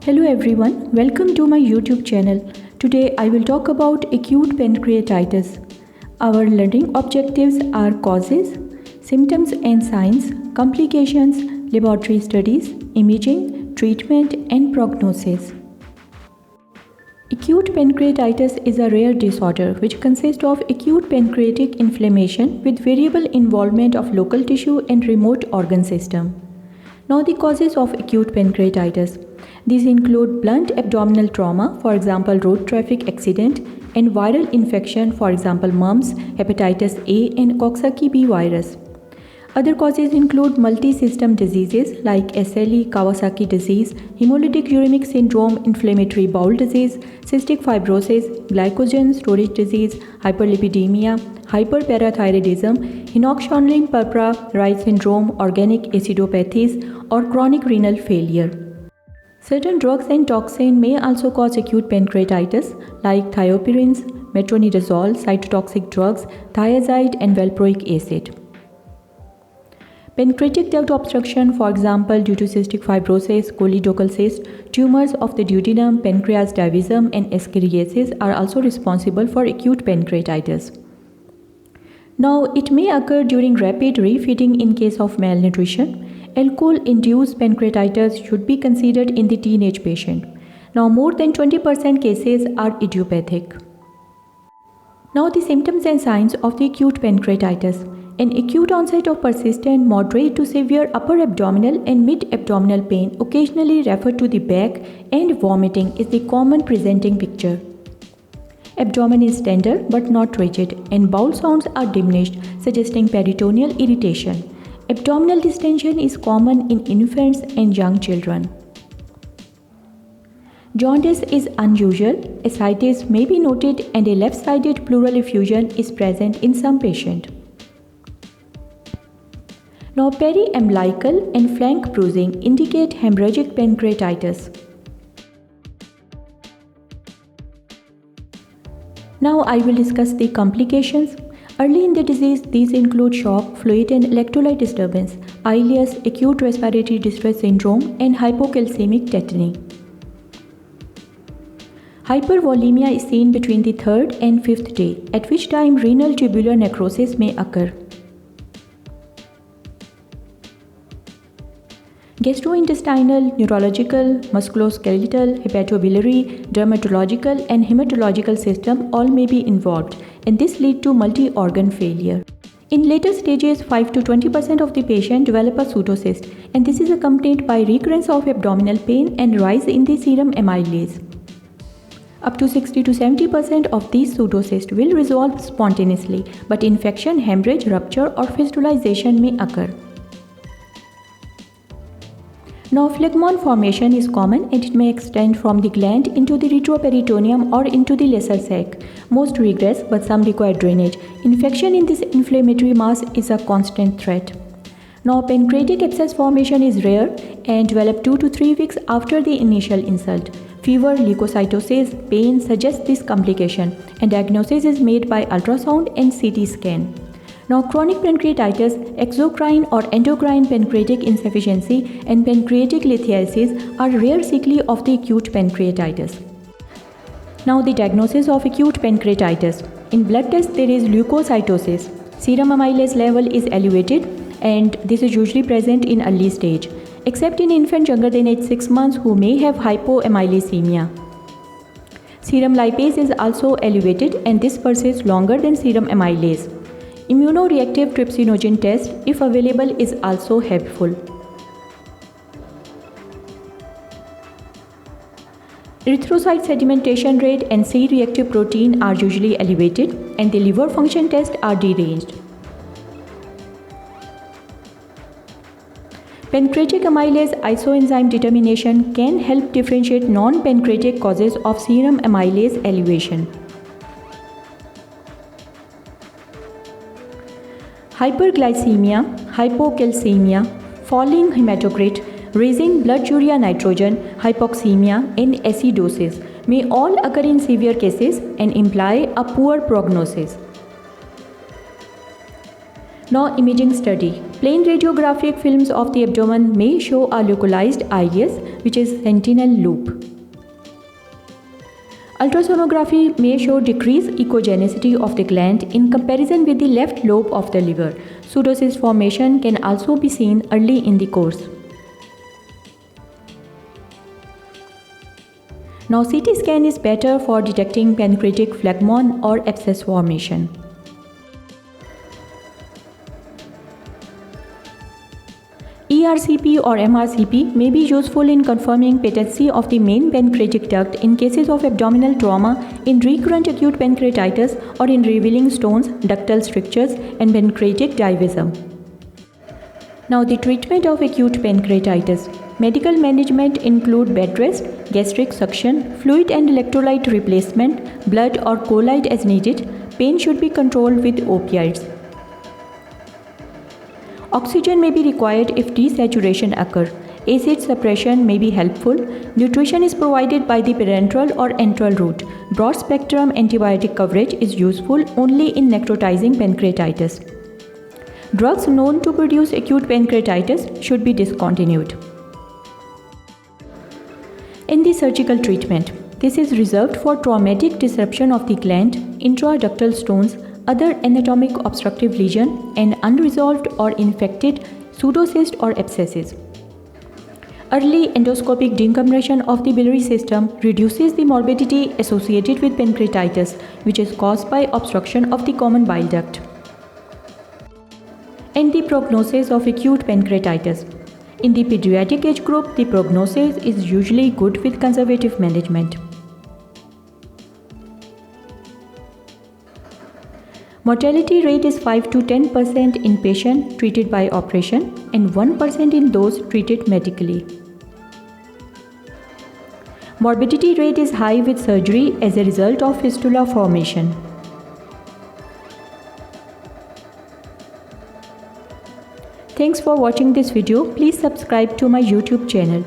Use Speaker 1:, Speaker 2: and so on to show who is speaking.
Speaker 1: Hello everyone, welcome to my YouTube channel. Today I will talk about acute pancreatitis. Our learning objectives are causes, symptoms and signs, complications, laboratory studies, imaging, treatment and prognosis. Acute pancreatitis is a rare disorder which consists of acute pancreatic inflammation with variable involvement of local tissue and remote organ system. Now the causes of acute pancreatitis. These include blunt abdominal trauma, for example road traffic accident, and viral infection, for example mumps, hepatitis A and Coxsackie-B virus. Other causes include multi-system diseases like SLE, Kawasaki disease, hemolytic uremic syndrome, inflammatory bowel disease, cystic fibrosis, glycogen storage disease, hyperlipidemia, hyperparathyroidism, Henoch-Schönlein-Purpura, Reye's syndrome, organic acidopathies, or chronic renal failure. Certain drugs and toxins may also cause acute pancreatitis like thiopurines, metronidazole, cytotoxic drugs, thiazide and valproic acid. Pancreatic duct obstruction, for example due to cystic fibrosis, choledochal cyst, tumors of the duodenum, pancreas divisum and ascariasis are also responsible for acute pancreatitis. Now, it may occur during rapid refeeding in case of malnutrition. Alcohol-induced pancreatitis should be considered in the teenage patient. Now, more than 20% cases are idiopathic. Now, the symptoms and signs of the acute pancreatitis. An acute onset of persistent, moderate to severe upper abdominal and mid-abdominal pain, occasionally referred to the back, and vomiting is the common presenting picture. Abdomen is tender but not rigid, and bowel sounds are diminished, suggesting peritoneal irritation. Abdominal distension is common in infants and young children. Jaundice is unusual, ascites may be noted, and a left-sided pleural effusion is present in some patients. Now, periumbilical and flank bruising indicate hemorrhagic pancreatitis. Now, I will discuss the complications. Early in the disease, these include shock, fluid and electrolyte disturbance, alias acute respiratory distress syndrome and hypocalcemic tetany. Hypervolemia is seen between the 3rd and 5th day, at which time renal tubular necrosis may occur. Gastrointestinal, neurological, musculoskeletal, hepatobiliary, dermatological and hematological system all may be involved, and this leads to multi-organ failure. In later stages, 5 to 20% of the patient develop a pseudocyst, and this is accompanied by recurrence of abdominal pain and rise in the serum amylase. Up to 60 to 70% of these pseudocysts will resolve spontaneously, but infection, hemorrhage, rupture or fistulization may occur. Now, phlegmon formation is common and it may extend from the gland into the retroperitoneum or into the lesser sac. Most regress, but some require drainage. Infection in this inflammatory mass is a constant threat. Now, pancreatic abscess formation is rare and develop 2 to 3 weeks after the initial insult. Fever, leukocytosis, pain suggest this complication, and diagnosis is made by ultrasound and CT scan. Now, chronic pancreatitis, exocrine or endocrine pancreatic insufficiency and pancreatic lithiasis are rare sequelae of the acute pancreatitis. Now, the diagnosis of acute pancreatitis. In blood test, there is leukocytosis. Serum amylase level is elevated, and this is usually present in early stage, except in infants younger than age 6 months who may have hypoamylasemia. Serum lipase is also elevated, and this persists longer than serum amylase. Immunoreactive trypsinogen test, if available, is also helpful. Erythrocyte sedimentation rate and C-reactive protein are usually elevated, and the liver function tests are deranged. Pancreatic amylase isoenzyme determination can help differentiate non-pancreatic causes of serum amylase elevation. Hyperglycemia, hypocalcemia, falling hematocrit, raising blood urea nitrogen, hypoxemia, and acidosis may all occur in severe cases and imply a poor prognosis. Now, imaging study. Plain radiographic films of the abdomen may show a localized IS, which is sentinel loop. Ultrasonography may show decreased echogenicity of the gland in comparison with the left lobe of the liver. Pseudocyst formation can also be seen early in the course. Now, CT scan is better for detecting pancreatic phlegmon or abscess formation. ERCP or MRCP may be useful in confirming patency of the main pancreatic duct in cases of abdominal trauma, in recurrent acute pancreatitis, or in revealing stones, ductal strictures, and pancreatic divisum. Now, the treatment of acute pancreatitis. Medical management include bed rest, gastric suction, fluid and electrolyte replacement, blood or colloid as needed. Pain should be controlled with opiates. Oxygen may be required if desaturation occurs. Acid suppression may be helpful. Nutrition is provided by the parenteral or enteral route. Broad spectrum antibiotic coverage is useful only in necrotizing pancreatitis. Drugs known to produce acute pancreatitis should be discontinued. In the surgical treatment, this is reserved for traumatic disruption of the gland, intraductal stones, other anatomic obstructive lesion, and unresolved or infected pseudocyst or abscesses. Early endoscopic decompression of the biliary system reduces the morbidity associated with pancreatitis, which is caused by obstruction of the common bile duct. And the prognosis of acute pancreatitis. In the pediatric age group, the prognosis is usually good with conservative management. Mortality rate is 5 to 10% in patients treated by operation and 1% in those treated medically. Morbidity rate is high with surgery as a result of fistula formation. Thanks for watching this video. Please subscribe to my YouTube channel.